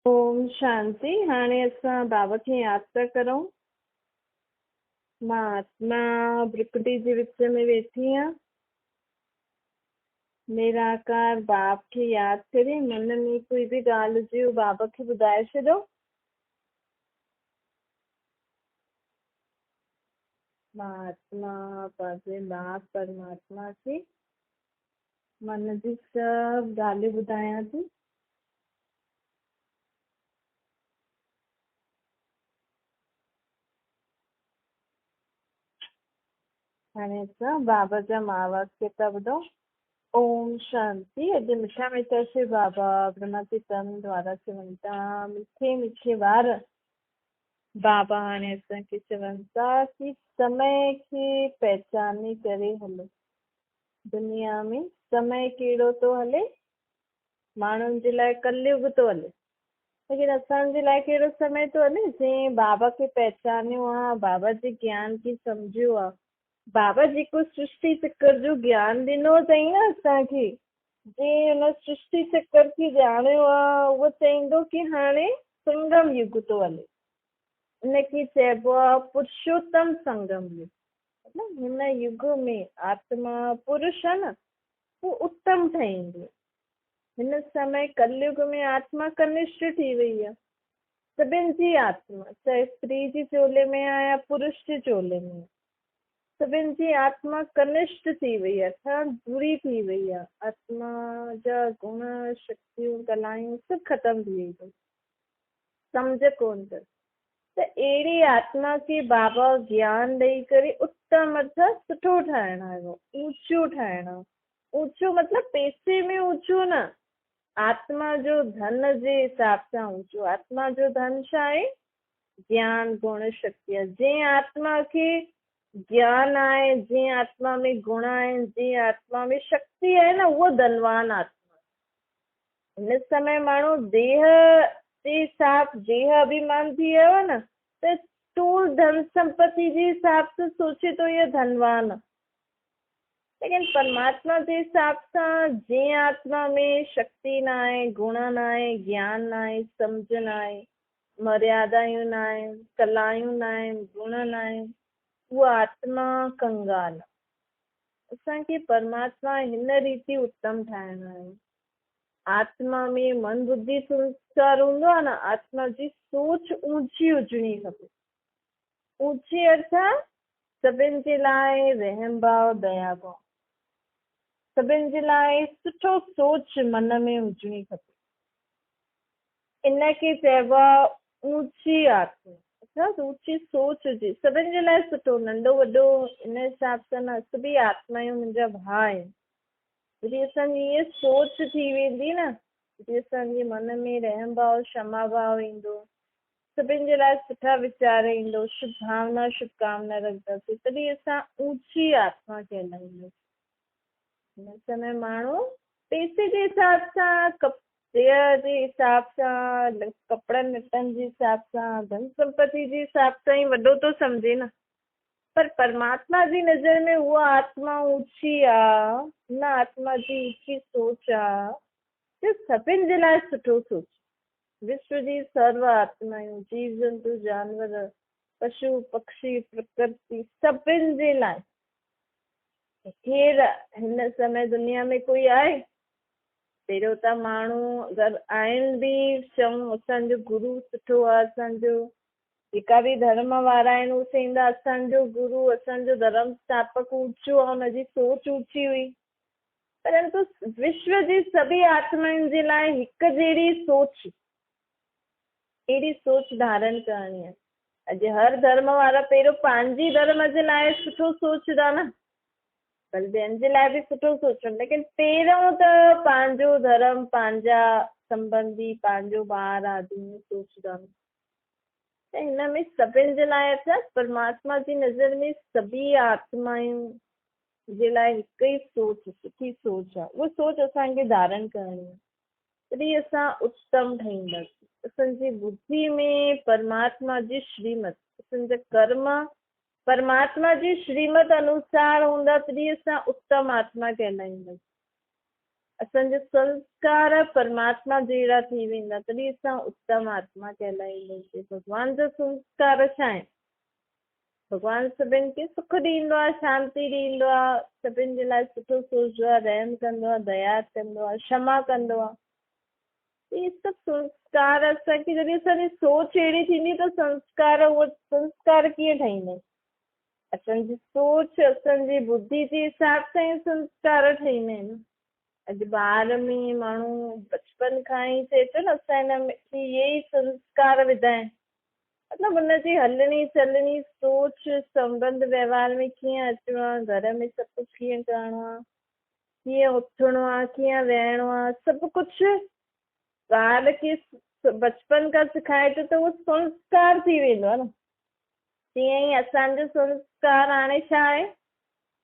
ओम शांति। हाणे असां बाबा खे यादि था करूं। मां आत्मा ब्रिकटी जे विच में वेठी आहियां। निराकार बाप खे यादि करे मन में कोई बि ॻाल्हि हुजे उहो बाबा खे ॿुधाए छॾो। मां आत्मा पंहिंजे बाप परमात्मा खे मन जी सभु ॻाल्हियूं ॿुधायां थी। हाणे असां बाबा जा महावाक्य था ॿुधो। ओम शांति। अॼु मिठा मिठा से बाबा ब्रह्मा के तन द्वारा चवनि था, मिठे मिठे वार बाबा हाणे असांखे चवनि था कि समय खे पहचाने करे हलो। दुनिया में समय कहिड़ो थो हले, माण्हुनि जे लाइ कलयुग थो हले, लेकिन असांजे लाइ कहिड़ो समय थो हले? जंहिं बाबा खे पहचानियो आहे, बाबा जे ज्ञान खे सम्झियो आहे, बाबा जेको सृष्टि चक्कर जो ज्ञान ॾिनो अथई न असांखे, जे हुन सृष्टि चक्कर खे ॼाणियो आहे, उहो चईंदो कि हाणे संगम युग थो हले। इनखे चइबो आहे पुरुषोत्तम संगम युग। मतलब हिन युग में आत्मा पुरुष आहे न, वो उत्तम ठहींदो। हिन समय कलयुग में आत्मा कनिष्ठ थी वई आहे। सभिनि जी आत्मा, चाहे स्त्री जी चोले में आहे या पुरुष जे चोले में, सभिनि जी आत्मा कनिष्ठ थी वई आहे, अर्थात बुरी थी वई आहे। आत्मा जा गुण, शक्तियूं, कलायूं सभु ख़तम थी वई अथनि, सम्झ कोन अथनि। त अहिड़ी आत्मा खे बाबा ज्ञान ॾेई करे उत्तम अर्थात सुठो ठाहिणो आहे, ऊंचो ठाहिणो आहे। ऊंचो मतिलबु पैसे में ऊंचो न, आत्मा जो धन जे हिसाब सां ऊंचो। आत्मा जो धन छा आहे? ज्ञान, गुण, शक्ति। जंहिं आत्मा खे ज्ञान आहे, जंहिं आत्मा में गुण आहिनि, जंहिं आत्मा में शक्ति आहे न, उहो धनवान आत्मा। हिन समय माण्हू देह जे हिसाब, देह अभिमान थी वियो आहे न, त स्थूल धन संपत्ति जे हिसाब सां सोचे थो इहो धनवान आहे। लेकिन परमात्मा जे हिसाब सां जंहिं आत्मा में शक्ति न आहे, गुण न आहे, ज्ञान न आहे, सम्झ न आहे, मर्यादायूं न आहिनि, कलायूं न आहिनि, गुण न आहिनि, उहा आत्मा कंगाल आहे। असांखे परमात्मा हिन रीति उत्तम ठाहिणो आहे। आत्मा में मन बुद्धि संस्कार हूंदो आहे न, आत्मा जी सोच ऊंची हुजणी खपे। ऊंची अर्थात सभिनि जे लाइ रहम भाव, दया भाव, सभिनि जे लाइ सुठो सोच मन में हुजणी खपे। इनखे चइबो आहे ऊंची आत्मा, अर्थात ऊंची सोच हुजे, सभिनि जे लाइ सुठो, नंढो वॾो इन हिसाब सां न, सभई आत्मायूं मुंहिंजा भाउ आहिनि। जॾहिं असांजी इहा सोच थी वेंदी न, जॾहिं असांजे मन में रहम भाव, क्षमा भाव ईंदो, सभिनि जे लाइ सुठा वीचार ईंदो, शुभ भावना, शुभकामना रखंदासीं, तॾहिं असां ऊंची आत्मा कहलाईंदासीं। हिन समय माण्हू पैसे जे हिसाब सां, देह जे हिसाब सां, कपिड़नि लटनि जे हिसाब सां, धन संपत्ति जे हिसाब सां ई वॾो थो सम्झे न, पर परमात्मा जी नज़र में उहा आत्मा ऊंची आहे। हुन आत्मा जी ऊंची सोच आहे जो सभिनि जे लाइ सुठो सोचे। विश्व जी सर्व आत्मायूं, जीव जंतु, जानवर, पशु पक्षी, प्रकृति, सभिनि जे लाइ। केरु हिन समय दुनिया में कोई आहे? पहिरियों त माण्हू अगरि आहिनि बि, चऊं असांजो गुरू सुठो आहे, असांजो जेका बि धर्म वारा आहिनि उहे चईंदा असांजो गुरू, असांजो धर्म स्थापक ऊंचो आहे, हुनजी सोच ऊंची हुई। परंतु विश्व जी सभी आत्माउनि जे लाइ हिकु जहिड़ी सोच, अहिड़ी सोच धारण करणी आहे। अॼु हर धर्म वारा पहिरियों पंहिंजी धर्म जे लाइ सुठो सोचंदा न, भले ॿियनि जे लाइ बि सुठो सोचनि, लेकिन पहिरियों त पंहिंजो धर्म, पंहिंजा संबंधी, पंहिंजो ॿार आदमी सोचंदा। त हिन में सभिनि जे लाइ अर्थात परमात्मा जी नज़र में सभी आत्मायूं जे लाइ हिकु ई सोच, सुठी सोच आहे। उहा सोच असांखे धारण करणी आहे, तॾहिं असां उत्तम ठहींदासीं। असांजी बुद्धि में परमात्मा जी श्रीमत, असांजा कर्म परमात्मा जी श्रीमत अनुसार हूंदा, तॾहिं असां उत्तम आत्मा कहलाईंदासीं। असांजा संस्कार परमात्मा जहिड़ा थी वेंदा, तॾहिं असां उत्तम आत्मा कहलाईंदासीं। भॻवान जा संस्कार छा आहिनि? भॻवानु सभिनि खे सुख ॾींदो आहे, शांती ॾींदो आहे, सभिनि जे लाइ सुठो सोचदो आहे, रहम कंदो आहे, दया कंदो आहे, क्षमा कंदो आहे। इहे सभु संस्कार असांखे, जॾहिं असांजी सोच अहिड़ी थींदी त उहे संस्कार कीअं ठहींदा आहिनि? असांजी सोच, असांजी बुद्धि जे हिसाब सां ई संस्कार ठहींदा आहिनि। अॼु ॿार में माण्हू बचपन खां ई चए थो न असां हिन में इहे ई संस्कार विधा आहिनि। मतिलबु हुनजी हलणी चलणी, सोच, संबंध व्यवहार में कीअं अचिणो आहे, घर में सभु कुझु कीअं करिणो आहे, कीअं उथिणो आहे, कीअं वेहणो आहे, सभु कुझु ॿार खे बचपन खां सिखाए थो त उहो संस्कार थी वेंदो आहे न। तीअं ई असांजो संस्कार हाणे छा आहे?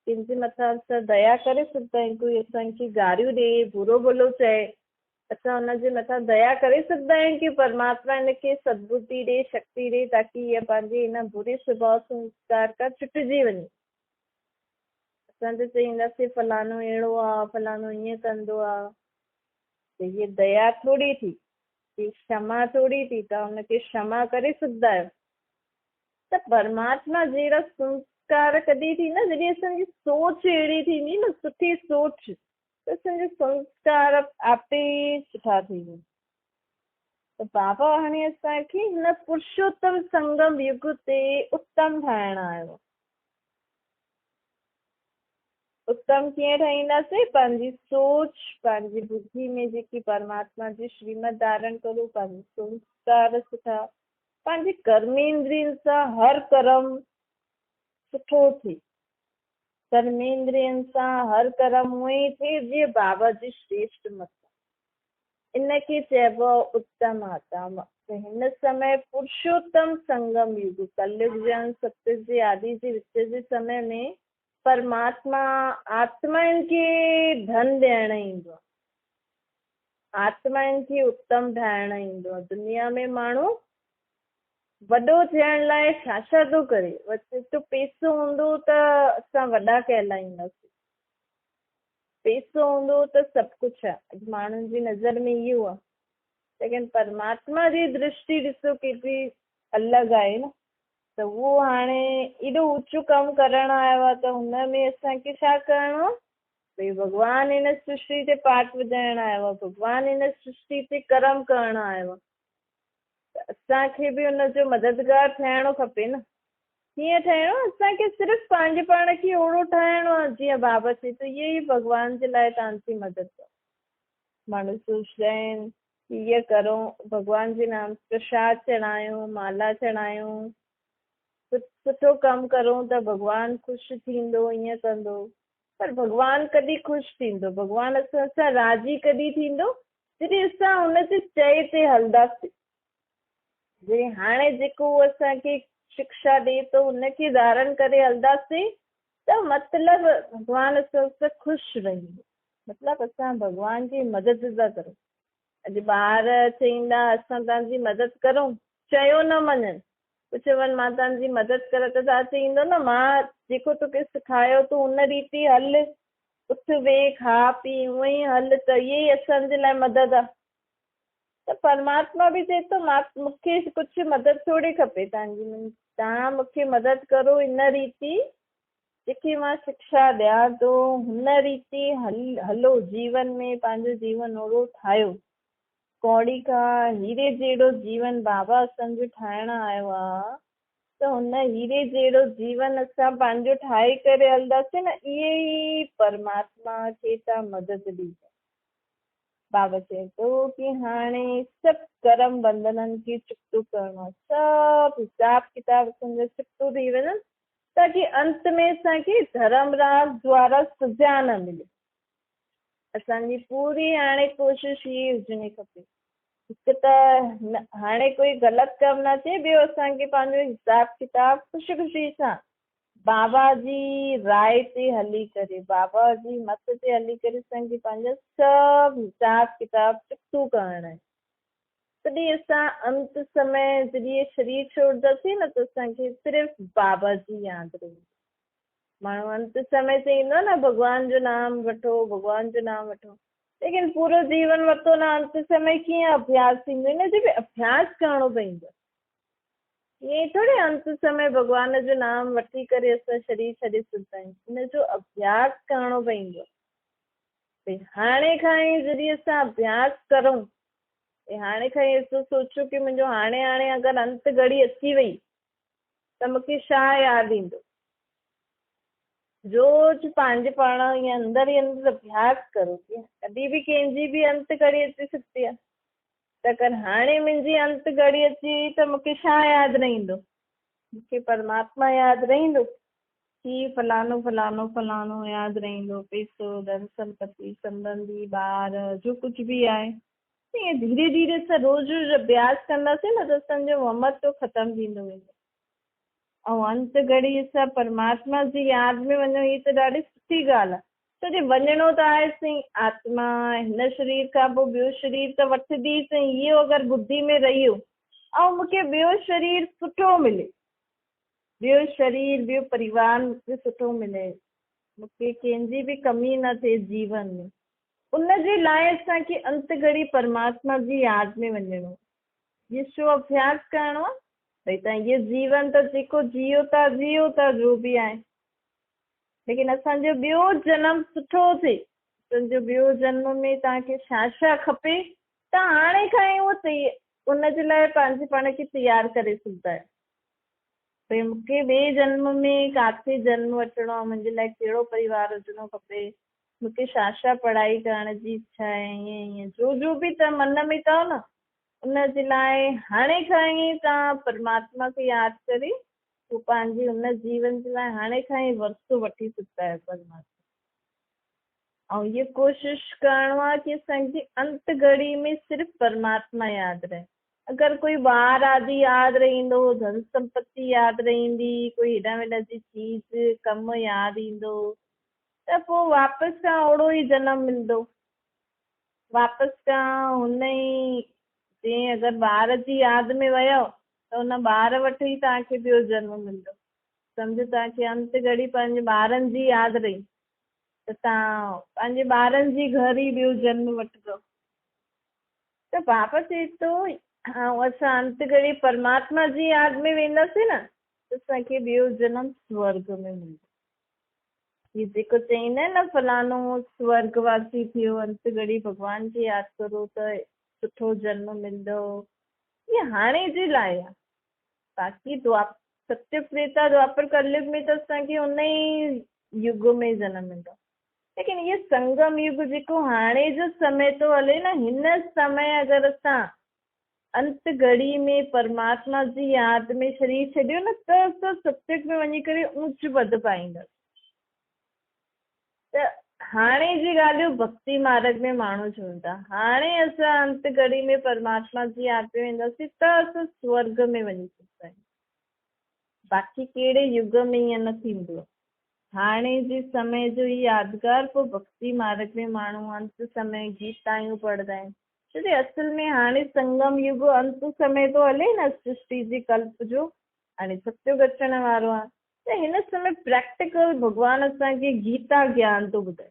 कंहिंजे मथां असां दया करे सघंदा आहियूं। कोई असांखे गारियूं ॾे, बुरो भलो चए, असां हुनजे मथां दया करे सघंदा आहियूं कि परमात्मा हिनखे सद्बुद्धि ॾे, शक्ति ॾे, ताकी इहा पंहिंजे हिन बुरे स्वभाव संस्कार खां छुटिजी वञे। असां त चईंदासीं फलाणो अहिड़ो आहे, फलाणो ईअं कंदो आहे, त हीअ दया थोरी थी, हीअ क्षमा थोरी थी, तव्हां हुनखे क्षमा करे सघंदा आहियो। त परमात्मा जहिड़ा संस्कार कॾहिं थींदा जॾहिं असांजी सोच अहिड़ी थींदी न, सुठी सोच, त असांजा संस्कार आपे सुठा थी वेंदा। त बाबा हाणे असांखे हिन पुरुषोत्तम संगम युग ते उत्तम ठाहिणु आयो। उत्तम कीअं ठाहींदासीं? पंहिंजी सोच, पंहिंजी बुद्धि में जेकी परमात्मा जी श्रीमत धारण करूं, पंहिंजा संस्कार सुठा, पंहिंजी कर्मेंद्रियनि सां हर कर्म सुठो थिए। कर्मेंद्रियनि सां हर कर्म उहो ई थिए जीअं बाबा जी श्रेष्ठ मत। इनखे चइबो आहे उत्तम आत्मा। त हिन समय पुरुषोत्तम संगम युग, कलयुग जन सतयुग जे आदि जे विच जे समय में परमात्मा आत्माउनि खे धन ॾियणु ईंदो आहे, आत्माउनि खे उत्तम ठाहिणु ईंदो आहे। दुनिया में माण्हू वॾो थियण लाइ छा छा थो करे? तो पैसो हूंदो त असां वॾा कहलाईंदासीं, पैसो हूंदो त सभु कुझु आहे। माण्हुनि जी नज़र में इहो आहे, लेकिन परमात्मा जी दृष्टि ॾिसो केतिरी अलॻि आहे न। त उहो हाणे एॾो ऊचो कमु करणु आयो आहे, त हुन में असांखे छा करिणो आहे? भई भॻवानु हिन सृष्टि ते पाठ विझाइणु आयो आहे, भॻवानु हिन सृष्टि ते कर्म करणु आयो आहे, त असांखे बि हुनजो मददगार थियणो खपे न। कीअं ठहिणो? असांखे सिर्फ़ु पंहिंजे पाण खे ओहिड़ो ठाहिणो आहे जीअं बाबा चए थो, इहे ई भॻवान जे लाइ तव्हांजी मदद कयो। माण्हू सोचंदा आहिनि कि इहा करो, भॻवान जे नाम प्रसाद चढ़ायूं, माला चढ़ायूं, सुठो कमु करूं त भॻवानु ख़ुशि थींदो, ईअं कंदो। पर भॻवानु कॾहिं ख़ुशि थींदो? भॻवानु असां सां राज़ी कॾहिं थींदो? जॾहिं असां हुनजे चए ते हलंदासीं। जे हाणे जेको असांखे शिक्षा ॾे थो हुनखे धारण करे हलंदासीं त मतिलबु भॻवानु असां सां ख़ुशि रहंदो, मतिलबु असां भॻवान जी मदद था करूं। अॼु ॿार चईंदा असां तव्हांजी मदद करूं, चयो न मञनि, चवनि मां तव्हांजी मदद करां, त तव्हां चईंदो न मां जेको तोखे सेखारियो तूं हुन रीति हल, उथ वेह खा पी हूअं ई हल, त इहे ई असांजे लाइ मदद आहे। त परमात्मा बि चए थो मूंखे कुझु मदद थोरी खपे तव्हांजी, तव्हां मूंखे मदद करो हिन रीति जेकी मां शिक्षा ॾियां थो, हुन रीति हलो जीवन में, पंहिंजो जीवन ओहिड़ो ठाहियो। कौड़ी खां हीरे जहिड़ो जीवन बाबा असांजो ठाहिणु आयो आहे, त हुन हीरे जहिड़ो जीवन असां पंहिंजो ठाहे करे हलंदासीं न, इहे ई परमात्मा खे तव्हां मदद ॾींदा। बाबा चए थो कि हाणे सभु कर्म बंधननि खे चुकतो करिणो आहे, सभु हिसाब किताब असांजो चुकतो थी वञनि, ताकी अंत में असांखे धर्मराज द्वारा सज़ा न मिले। असांजी पूरी हाणे कोशिशि इहा हुजणी खपे, हिकु त हाणे कोई ग़लति कमु न थिए, ॿियो असांखे पंहिंजो हिसाब किताब ख़ुशी ख़ुशी सां बाबा जी राय ते हली करे, बाबा जी मत ते हली करे असांखे पंहिंजा सभु हिसाब किताब चुकतो करणा आहिनि। तॾहिं असां अंत समय जॾहिं शरीर छोड़ंदासीं न, त असांखे सिर्फ़ु बाबा जी यादि रहंदी। माण्हू अंत समय चईंदो न भॻवान जो नाम वठो, भॻवान जो नाम वठो, लेकिन पूरो जीवन वरितो न, अंत समय कीअं अभ्यास थींदो, हिनजो बि अभ्यास करणो पवंदो। ईअं थोड़ी अंत समय भॻवान जो नाम वठी करे असां शरीर छॾे छॾींदा आहियूं, हिनजो अभ्यास करणो पवंदो। भई हाणे खां ई जॾहिं असां अभ्यास करूं, हाणे खां ई असां सोचूं की मुंहिंजो हाणे हाणे अगरि अंत घड़ी अची वई त मूंखे छा यादि ईंदो। रोज़ पंहिंजे पाण ईअं अंदरि ई अंदरि अभ्यास करो की कॾहिं बि कंहिंजी बि अंत घड़ी अची सघंदी आहे, त अगरि हाणे मुंहिंजी अंत घड़ी अची वई त मूंखे छा यादि रहंदो, मूंखे परमात्मा यादि रहंदो कि फलानो फलानो फलानो यादि रहंदो, पैसो धन संपत्ति संबंधी ॿार जो कुझु बि आहे। ईअं धीरे धीरे असां रोज़ रोज़ अभ्यास कंदासीं न त असांजो ममत्व ख़तमु थींदो वेंदो, ऐं अंत घड़ी असां परमात्मा जी यादि में वञूं, हीअ त ॾाढी सुठी ॻाल्हि आहे। छो जे वञिणो त आहे सही, आत्मा हिन शरीर खां पोइ ॿियो शरीर त वठंदी सही, इहो अगरि बुद्धि में रहियो ऐं मूंखे ॿियो शरीर सुठो मिले, ॿियो शरीर ॿियो परिवार मूंखे सुठो मिले, मूंखे कंहिंजी बि कमी न थिए जीवन में, उनजे लाइ असांखे अंत घड़ी परमात्मा जी यादि में वञिणो। ये छो अभ्यास करणो आहे? भई तव्हां इहो जीवन त जेको जियो था जो बि आहे, लेकिन असांजो ॿियो जनम सुठो थिए, असांजो ॿियो जन्म में तव्हांखे छा छा खपे त हाणे खां ई उहो उनजे लाइ पंहिंजे पाण खे तयारु करे सघंदा आहियो। भई मूंखे ॿिए जन्म में किथे जन्म वठिणो आहे, मुंहिंजे लाइ कहिड़ो परिवार हुजिणो खपे, मूंखे छा छा पढ़ाई करण जी इच्छा आहे, ईअं ईअं जो बि त मन में अथव न, उनजे लाइ हाणे खां ई तव्हां परमात्मा खे यादि करे पोइ पंहिंजे हुन जीवन जे लाइ हाणे खां ई वरितो वठी सघंदा आहियो परमात्मा। ऐं इहा कोशिशि करिणो आहे कि असांखे अंत घड़ी में सिर्फ़ु परमात्मा यादि रहे। अगरि कोई ॿार आदि यादि रहंदो, धन संपत्ति यादि रहंदी, कोई हेॾा वेॾा जी चीज़ कमु यादि ईंदो, त पोइ वापसि सां ओड़ो ई जनम मिलंदो, वापसि सां हुन ई जीअं अगरि ॿार जी यादि में वियो त हुन ॿार वटि ई तव्हांखे ॿियो जनम मिलंदो। सम्झो तव्हांखे अंत घड़ी पंहिंजे ॿारनि जी यादि रही त तव्हां पंहिंजे ॿारनि जी घर ई ॿियो जनम वठंदो। त बाबा चए थो असां अंत घड़ी परमात्मा जी यादि में वेंदासीं न त असांखे ॿियो जनम स्वर्ग में मिलंदो। हीअ जेको चईंदा आहिनि न फलानो स्वर्गवासी थियो, अंत घड़ी भॻवान खे यादि करो त सुठो जनम मिलंदो, इहे हाणे जे लाइ आहे। बाक़ी सत्य त्रेता द्वापर कलयुग में त असांखे उन ई युग में जनम मिलंदो, लेकिन इहो संगम युग जेको हाणे जो समय थो हले न, हिन समय अगरि असां अंत घड़ी में परमात्मा जी यादि में शरीर छॾियो न त असां सत्युग में वञी करे ऊच पद पाईंदासीं। त हाणे जी ॻाल्हियूं भक्ति मार्ग में माण्हू चवनि था, हाणे असां अंत घड़ी में परमात्मा जी यादि में वेंदासीं त असां स्वर्ग में वञी सघंदा आहियूं। बाक़ी कहिड़े युग में ईअं न थींदो। हाणे जे समय जो ई यादगार पोइ भक्ति मार्ग में माण्हू अंत समय गीतायूं पढ़ंदा आहिनि, छो असल में हाणे संगम युग अंत समय थो हले न सृष्टि जे कल्प जो, हाणे सत्युग अचण वारो आहे, त हिन समय प्रैक्टिकल भॻवानु असांखे गीता ज्ञान थो ॿुधाए।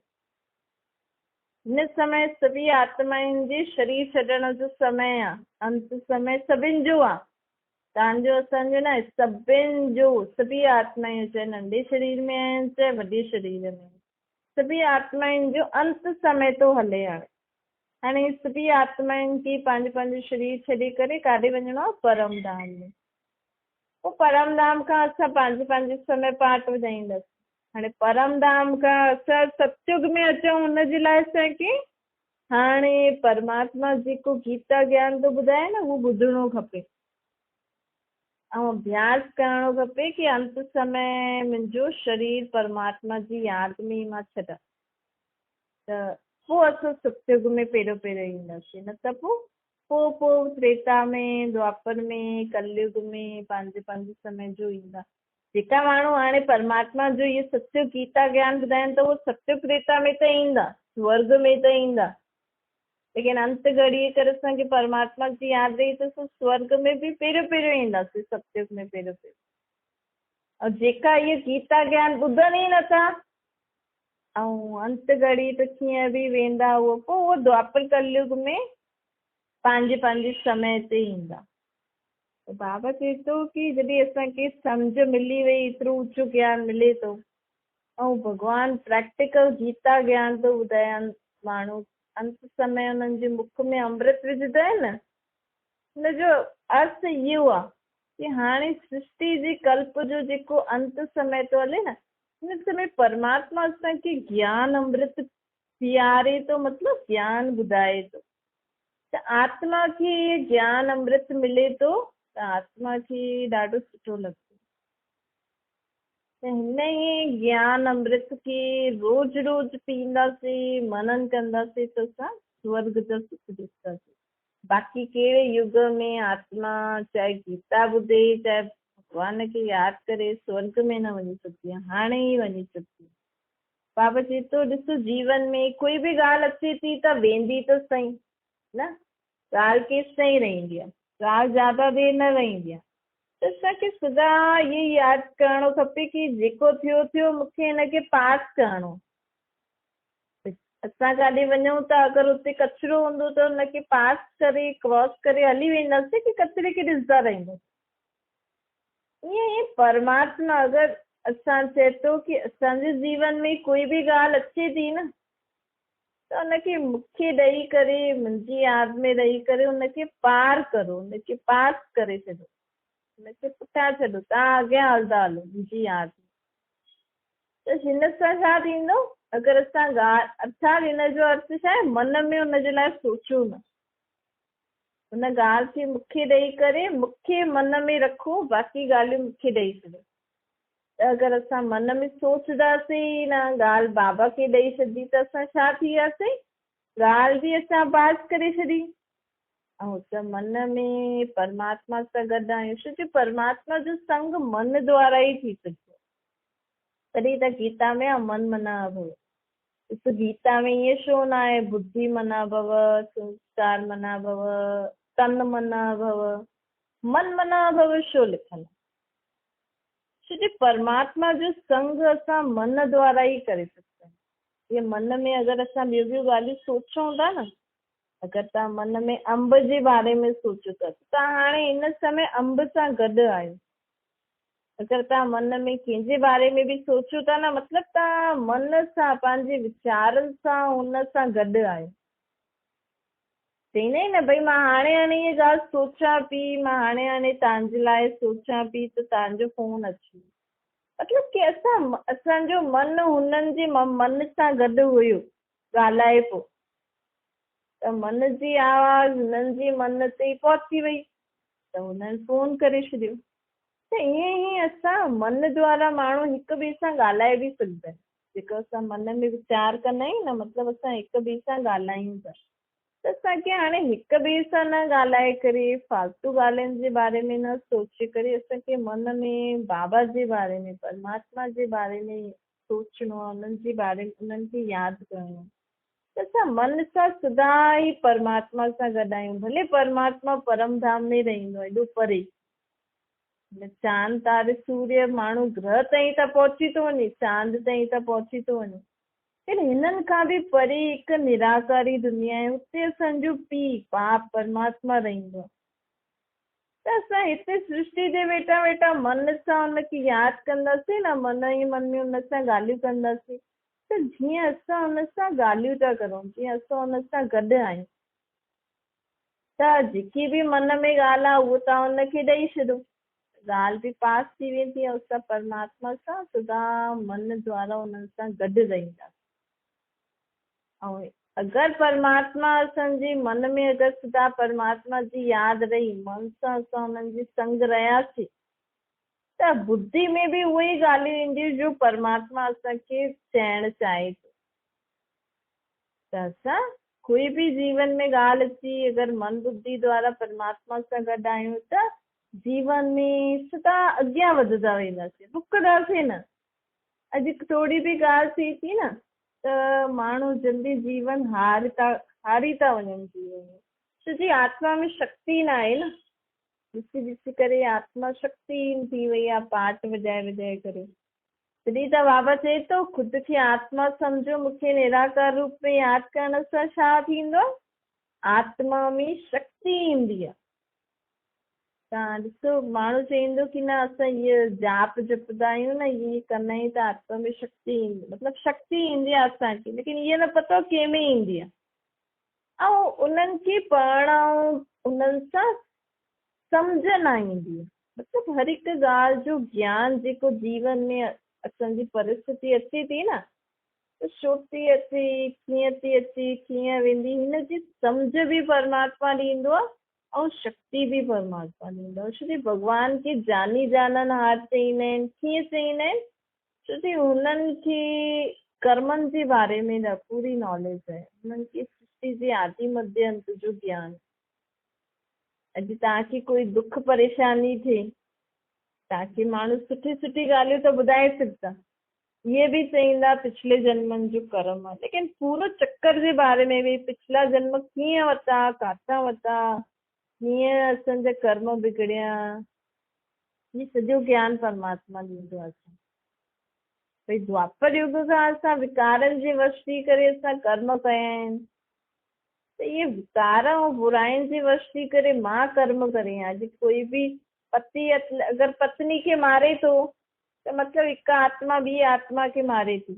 हिन समय सभी आत्माउनि जे शरीर छॾण जो समय आहे, अंत समय सभिनि जो आहे, तव्हांजो असांजो न, सभिनि जो, सभी आत्माऊं चाहे नंढे शरीर में आहिनि चाहे वॾे शरीर में, सभी आत्माउनि जो अंत समय थो हले। हाणे सभी आत्माउनि खे पंहिंजो पंहिंजो शरीर छॾे करे काॾे वञिणो आहे? परम धाम में। पोइ परम धाम खां असां पंहिंजे पंहिंजे समय पाठ वॼाईंदासीं। हाणे परम धाम खां असां सतयुग में अचूं, हुनजे लाइ असांखे हाणे परमात्मा जेको गीता ज्ञान थो ॿुधाए न, उहो ॿुधणो खपे ऐं अभ्यास करणो खपे कि अंत समय मुंहिंजो शरीर परमात्मा जी यादि में ई मां छॾां, त पोइ असां सतयुग में पहिरियों ईंदासीं, न त पोइ त्रेता में, द्वापर में, कलयुग में पंहिंजे पंहिंजे समय जो ईंदा। जेका माण्हू हाणे परमात्मा जो इहो सत्य गीता ज्ञान ॿुधाइनि त उहो सत्युग त्रेता में त ईंदा, स्वर्ग में त ईंदा, लेकिन अंत घड़ी करे असांखे परमात्मा जी यादि रही त असां स्वर्ग में बि पहिरियों ईंदासीं, सत्युग में पहिरियों। और जेका इहे गीता ज्ञान ॿुधनि ई नथा, ऐं अंत घड़ी त कीअं बि वेंदा उहो, पोइ उहो द्वापर कलयुग में पंहिंजे पंहिंजे समय ते ईंदा। त बाबा चए थो कि जॾहिं असांखे सम्झ मिली वई, एतिरो ऊचो ज्ञान मिले थो, ऐं भॻवानु प्रैक्टिकल गीता ज्ञान थो ॿुधायनि, माण्हू अंत समय हुननि जे मुख में अमृत विझंदा आहिनि न, हुनजो अर्थ इहो आहे कि हाणे सृष्टि जे कल्प जो जेको अंत समय थो हले न, हिन समय परमात्मा असांखे ज्ञान अमृत पीआरे थो, मतिलबु ज्ञान ॿुधाए थो। त आत्मा खे ज्ञान अमृत मिले थो त आत्मा खे ॾाढो सुठो लॻंदो। त हिन ई ज्ञान अमृत खे रोज़ रोज़ पीअंदासीं, मनन कंदासीं त असां स्वर्ग जा सुख ॾिसंदासीं। बाक़ी कहिड़े युग में आत्मा चाहे गीता ॿुधे चाहे भॻवान खे यादि करे स्वर्ग में न वञी सघंदी आहे, हाणे ई वञी सघंदी। बाबा चए थो ॾिसो, जीवन में कोई बि ॻाल्हि अचे थी त वेंदी त सही न, ॻाल्हि केसि ताईं रहंदी आहे, ॻाल्हि ज्यादा देरि न रहंदी आहे। त असांखे सदा इहो यादि करणो खपे कि जेको थियो थियो, मूंखे हिनखे पास करणो। असां काॾे वञूं था, अगरि हुते कचिरो हूंदो त हुनखे पास करे क्रॉस करे हली वेंदासीं कि कचिरे खे ॾिसंदा रहंदासीं। ईअं ई परमात्मा अगरि असां चए थो कि असांजे जीवन में कोई बि ॻाल्हि अचे थी न, त हुनखे मूंखे ॾेई करे, मुंहिंजी यादि में रही करे हुनखे पार करो, हुनखे पास करे छॾो, हुनखे पुठियां छॾो, तव्हां अॻियां हलंदा हलो मुंहिंजी यादि। त हिन सां छा थींदो, अगरि असां ॻाल्हि अर्थात हिन जो अर्थ छा आहे, मन में हुनजे लाइ सोचो न, हुन ॻाल्हि खे मूंखे ॾेई करे मूंखे मन में रखो, बाक़ी ॻाल्हियूं मूंखे ॾेई छॾो। त अगरि असां मन में सोचंदासीं न, ॻाल्हि बाबा खे ॾेई छॾी त असां छा थी वियासीं, ॻाल्हि बि असां पास करे छॾी ऐं त मन में परमात्मा सां गॾु आहियूं। छो कि परमात्मा जो संग मन द्वारा ई थी सघियो। तॾहिं त गीता में मन मना भव, ॾिस गीता में ईअं छो न आहे बुद्धि मना भव, संस्कार मना भव, तन मना भव, मन मना भव छो लिखल? छो कि परमात्मा जो संग असां मन द्वारा ई करे सघंदा आहियूं। ये मन में अगरि असां ॿियूं ॿियूं ॻाल्हियूं सोचूं था न, अगरि तव्हां मन में अंब जे बारे में सोचो था, तव्हां हाणे हिन समय अंब सां गॾु आहियो। अगरि तव्हां मन में कंहिंजे बारे में बि सोचो था न, मतिलबु तव्हां मन सां पंहिंजे वीचारनि सां हुन सां गॾु आहियो। चईंदा आहिनि न भई मां हाणे हाणे इहा ॻाल्हि सोचां पई, मां हाणे हाणे तव्हांजे लाइ सोचां पई त तव्हांजो फ़ोन अची वियो। मतिलबु कि असांजो मन हुननि जे मन सां गॾु हुयो, ॻाल्हाए पियो, त मन जी आवाज़ हुननि जे मन ते पहुची वई त हुननि फ़ोन करे छॾियो। त ईअं ई असां मन द्वारा माण्हू हिक ॿिए सां ॻाल्हाए बि सघंदा आहिनि। जेको असां मन में वीचार कंदा आहियूं न, मतिलबु असां हिक ॿिए सां ॻाल्हायूं था। त असांखे हाणे हिक ॿिए सां न ॻाल्हाए करे, फालतू ॻाल्हियुनि जे बारे में न सोचे करे, असांखे मन में बाबा जे बारे में, परमात्मा जे बारे में सोचणो आहे, उन्हनि जे बारे में उन्हनि खे यादि करणो आहे। त असां मन सां सदा ई परमात्मा सां गॾु आहियूं। भले परमात्मा परम धाम में रहंदो आहे, एॾो परे, चांद तारे सूर्य माण्हू ग्रह ताईं त पहुची थो वञे, चांद ताईं त पहुची थो वञे, पर हिननि खां बि परे हिकु निराकारी दुनिया आहे, हुते असांजो पीउ बाप परमात्मा रहंदो आहे। त असां हिते सृष्टि ते वेठा वेठा मन सां हुनखे यादि कंदासीं न, मन ई मन में हुन सां ॻाल्हियूं कंदासीं, त जीअं असां हुन सां ॻाल्हियूं था करूं, जीअं असां हुन सां गॾु आहियूं, त जेकी बि मन में ॻाल्हि आहे उहो तव्हां हुनखे ॾेई छॾो, ॻाल्हि बि पास थी वेंदी आहे। असां परमात्मा सां सदा मन द्वारा हुननि सां गॾु रहंदा। ऐं अगरि परमात्मा असांजे मन में अगरि सदा परमात्मा जी यादि रही, मन सां असां हुननि जे संग रहियासीं, त बुद्धि में बि उहे ई ॻाल्हियूं ईंदियूं जो परमात्मा असांखे चइणु चाहे थो। त असां कोई बि जीवन में ॻाल्हि अची, अगरि मन बुद्धि द्वारा परमात्मा सां गॾु आहियूं त जीवन में सदा अॻियां वधंदा वेंदासीं, रुकंदासीं न। अॼु थोरी बि ॻाल्हि थिए थी न त माण्हू जल्दी जीवन हारी था वञनि जीवन में, छोजी आत्मा में शक्ति न आहे न। ॾिसी ॾिसी करे आत्मा शक्तिहीन थी वई आहे, पाठ वॼाए वॼाए करे। तॾहिं त बाबा चए थो ख़ुदि खे आत्मा सम्झो, मूंखे निराकार रूप में यादि करण सां छा थींदो? आत्मा में शक्ति ईंदी आहे। तव्हां ॾिसो माण्हू चईंदो की न असां इहो जाप जपंदा आहियूं न, इहे कंदा आहियूं त आत्मा में शक्ति ईंदी, मतिलबु शक्ति ईंदी आहे असांखे, लेकिन इहो न पतो कंहिंमें ईंदी आहे। ऐं उन्हनि खे पढ़णु उन्हनि सां सम्झ न ईंदी आहे। मतिलबु हर हिकु ॻाल्हि जो ज्ञान जेको जीवन में असांजी परिस्थिति अचे थी न, त छो थी अचे, कीअं थी अचे, कीअं वेंदी, हिनजी सम्झ बि परमात्मा ॾींदो आहे ऐं शक्ति बि परमात्मा ॾींदो आहे। छो भॻवान खे जानी जानन हार चईंदा आहिनि। कीअं चईंदा आहिनि? छो हुननि खे कर्मनि जे बारे में न पूरी नॉलेज आहे। हुननि खे सृष्टि जे आदि मध्य अंत जो ज्ञान। अॼु तव्हांखे कोई दुख परेशानी थिए, तव्हांखे माण्हू सुठी सुठी ॻाल्हियूं त ॿुधाए सघंदा, इहे बि चईंदा पिछले जन्मनि जो कर्म आहे, लेकिन पूरो चक्कर जे बारे में बि पिछला जन्म कीअं वरिता, किथां वरिता, कीअं असांजा कर्म बिगड़िया, ही सॼो ज्ञान परमात्मा ॾींदो आहे। भई द्वापर युग खां असां विकारनि जे वश थी करे असां कर्म कया आहिनि, त इहे विकार ऐं बुराइनि जे वश थी करे मां कर्म करे आहियां। अॼु कोई बि पति अगरि पत्नी खे मारे थो त मतिलबु हिकु आत्मा ॿी आत्मा खे मारे थी।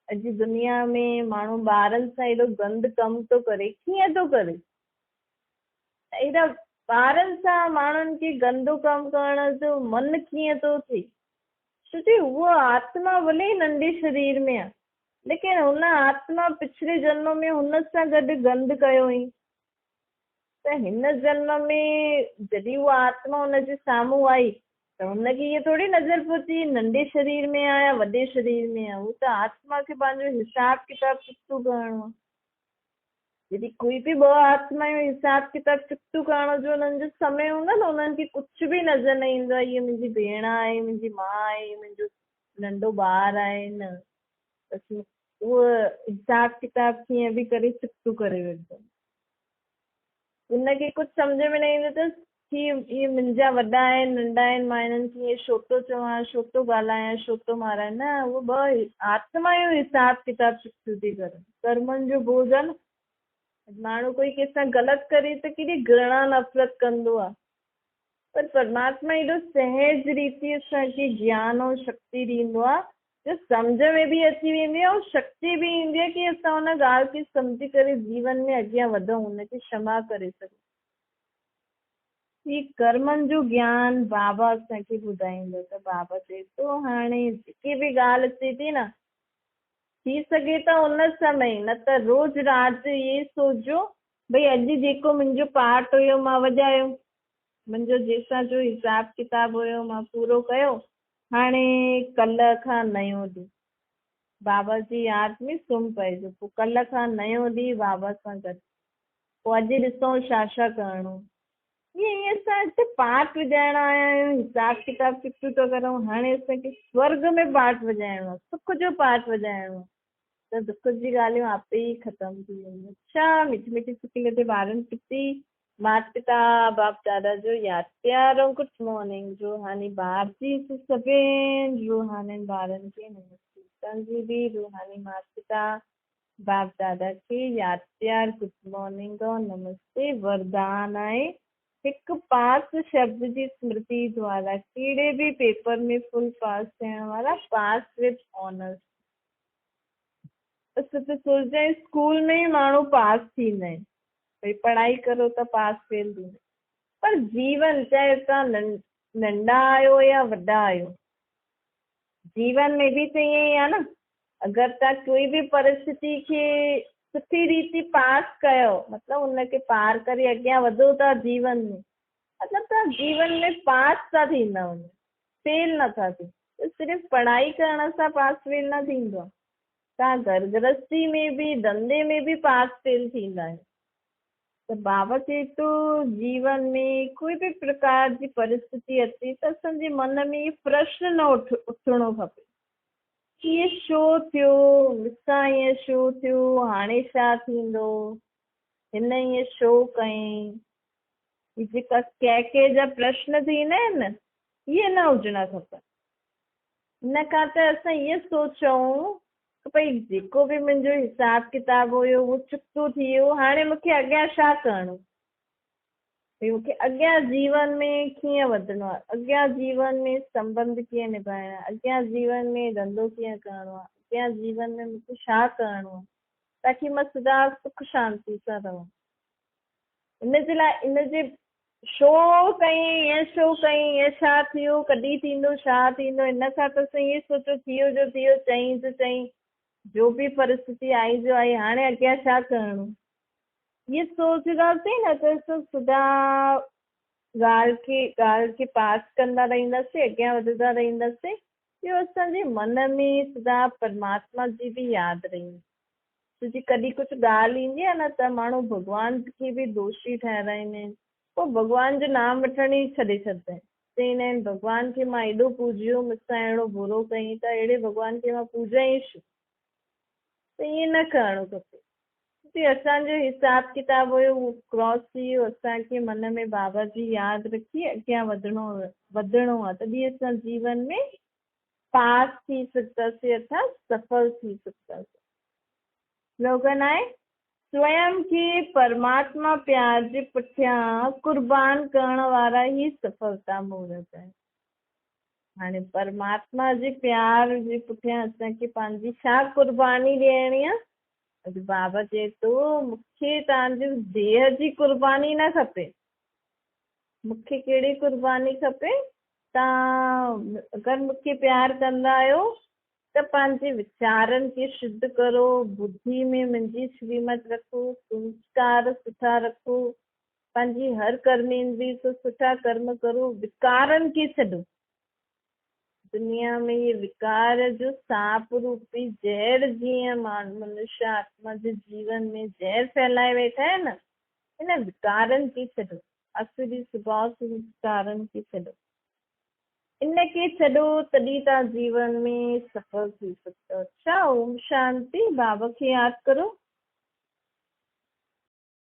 अॼु दुनिया में माण्हू ॿारनि सां एॾो गंद कमु थो करे, कीअं थो करे? एॾा ॿारनि सां माण्हुनि खे गंदो कमु करण जो मन कीअं थो थिए? छोकी उहा आत्मा भले नंढे शरीर में आहे, लेकिन हुन आत्मा पिछले जन्म में हुन सां गॾु गंद कयो हुई, त हिन जन्म में जॾहिं उहा आत्मा हुनजे साम्हूं आई त हुनखे इहे थोरी नज़र पहुची नंढे शरीर में आहे या वॾे शरीर में आहे। उहो त आत्मा खे पंहिंजो हिसाब किताब चुकतो करणो आहे। जॾहिं कोई बि ॿ आत्माऊं हिसाब किताब चुकतो करण जो हुननि जो समय हूंदो न, हुननि खे कुझु बि नज़र न ईंदो आहे, हीअ मुंहिंजी भेण आहे, मुंहिंजी माउ आहे, मुंहिंजो नंढो ॿार आहे, न बसि उहो हिसाब किताब कीअं बि करे चुकतो करे वेठो। हुनखे कुझु सम्झ में न ईंदो अथसि की इहे मुंहिंजा वॾा आहिनि, नंढा आहिनि, मां हिननि खे ईअं छो थो चवां, छो थो ॻाल्हायां, छो थो मारां। न, उहो ॿ आत्माऊं हिसाब किताब चुकतो थी करनि, कर्मनि जो बोझ आहे न। माण्हू कोई कंहिंसां ग़लति करे त केॾी घृणा नफ़रत कंदो आहे, पर परमात्मा एॾो सहज रीति असांखे ज्ञान ऐं शक्ति ॾींदो आहे जो सम्झ में बि अची वेंदी आहे ऐं शक्ति बि ईंदी आहे की असां हुन ॻाल्हि खे सम्झी करे जीवन में अॻियां वधूं, हुनखे क्षमा करे सघूं। ही कर्मनि जो ज्ञान बाबा असांखे ॿुधाईंदो। त बाबा चए थो हाणे जेकी बि ॻाल्हि अचे थी न, थी सघे त उन समय, न त रोज़ राति इहे सोचिजो भई अॼु जेको मुंहिंजो पार्ट हुयो मां वॼायो, मुंहिंजो जंहिंसां जो हिसाब किताब हुयो मां पूरो कयो, हाणे कल्ह खां नयो ॾींहुं बाबा जी यादि में सुम्ही पइजो। पोइ कल्ह खां नयो ॾींहुं बाबा सां गॾु, पोइ अॼु ॾिसूं छा छा करिणो। ईअं असां हिते पाठ वॼाइण आया आहियूं, हिसाब किताब चुकतो था करूं, हाणे असांखे स्वर्ग में पाठ वॼाइणो आहे, सुख जो पाठ वॼाइणो आहे, त दुख जी ॻाल्हियूं आपे ई ख़तमु थी वेंदियूं। छा मिठी मिठी सुखी लॻे ॿारनि किती माता पिता बाप दादा जो यादि प्यार ऐं गुड मॉर्निंग। रूहानी ॿार जी सभिनि रूहानी ॿारनि खे नमस्ते। तव्हांजी बि रूहानी माता पिता बाप दादा खे यादि प्यार गुड मॉर्निंग और नमस्ते। वरदान आहे हिकु पास शब्द जी स्मृति द्वारा कहिड़े बि पेपर में फुल पास थियण वारा पास विद ऑनर्स। सोचजांइ स्कूल में ई माण्हू पास थींदा आहिनि, भई पढ़ाई करो त पास फेल थींदा, पर जीवन चाहे तव्हां नंढा आहियो या वॾा आहियो, जीवन में बि त ईअं ई आहे न। अगरि तव्हां कोई बि परिस्थिति खे सुठी रीति पास कयो, मतिलबु हुनखे पार करे अॻियां वधो था जीवन में, मतिलबु तव्हां जीवन में पास था थींदा वञो, फेल नथा थियो। त सिर्फ़ु पढ़ाई करण सां पास फेल न थींदो आहे, तव्हां घर गृहस्थी में बि धंधे में बि पास फेल थींदा आहियो। त बाबा चए थो जीवन में कोई बि प्रकार जी परिस्थिति अचे त असांजे मन में प्रश्न न उथणो खपे, ईअं छो थियो, मूंसां ईअं छो थियो, हाणे छा थींदो, हिन ईअं छो कयईं, ही जेका कंहिं जा प्रश्न थींदा आहिनि न, इहे न हुजणा खपनि। इन खां त असां इहो सोचूं कि भई जेको बि मुंहिंजो हिसाब किताब हुयो उहो चुकतो थी वियो, हाणे मूंखे अॻियां छा करिणो, भई मूंखे अॻियां जीवन में कीअं वधिणो आहे, अॻियां जीवन में संबंध कीअं निभाइणा, अॻियां जीवन में धंधो कीअं करिणो आहे, अॻियां जीवन में मूंखे छा करिणो आहे ताकी मां सदा सुख शांति सां रहां। इनजे लाइ इनजे छो कई ईअं छो कई, ईअं छा थियो, कॾहिं थींदो, छा थींदो, इन खां त असां इहे सोचो थी वियो जो थियो, चई जो चई, जो बि परिस्थिति आई जो आई, हाणे अॻियां छा करिणो, ये सोचंदासीं न त असां सदा ॻाल्हि खे पास कंदा रहंदासीं, अॻियां वधंदा रहंदासीं। ॿियो असांजे मन में सदा परमात्मा जी बि यादि रहंदी, छोकी कॾहिं कुझु ॻाल्हि ईंदी आहे न त माण्हू भॻवान खे बि दोषी ठाराईंदा आहिनि, पोइ भॻवान जो नाम वठण ई छॾे छॾंदा आहिनि, चईंदा आहिनि भॻवान खे मां एॾो पूजियो, मूंसां अहिड़ो बुरो कयईं त अहिड़े भॻवान खे मां पूॼा ई छो, त ईअं न करिणो खपे। असांजो हिसाब किताब हुयो उहो क्रॉस थी वियो, असांखे मन में बाबा जी यादि रखी अॻियां वधिणो आहे, तॾहिं असां जीवन में पास थी सघंदासीं, असां सफल थी सघंदासीं। स्लोगन आहे, स्वयं खे परमात्मा प्यार जे पुठियां कुर्बान करण वारा ई सफलता मूर्त आहिनि। हाणे परमात्मा जे प्यार जे पुठियां असांखे पंहिंजी छा कुर्बानी ॾियणी आहे। अॼु बाबा चए थो मूंखे तव्हांजी देह जी कुर्बानी न खपे, मूंखे कहिड़ी कुर्बानी खपे, तव्हां अगरि मूंखे प्यार कंदा आहियो त पंहिंजे वीचारनि खे शुद्ध करो, बुद्धि में मुंहिंजी श्रीमत रखो, संस्कार सुठा रखो, पंहिंजी हर कर्मेंद्रिय सां सुठा कर्म करो, विकारनि खे छॾो। दुनिया में ये विकार जो सांप रूपी ज़हर जीअं मनुष्य आत्मा जे जीवन में ज़हर फैलाए वेठा है न, इन विकारनि खे छॾो, असुरी स्वभाव संस्कारनि खे छॾो, इनखे छॾो, तॾहिं तव्हां जीवन में सफल थी सघंदव। अच्छा, ओम शांति। बाबा खे यादि करो।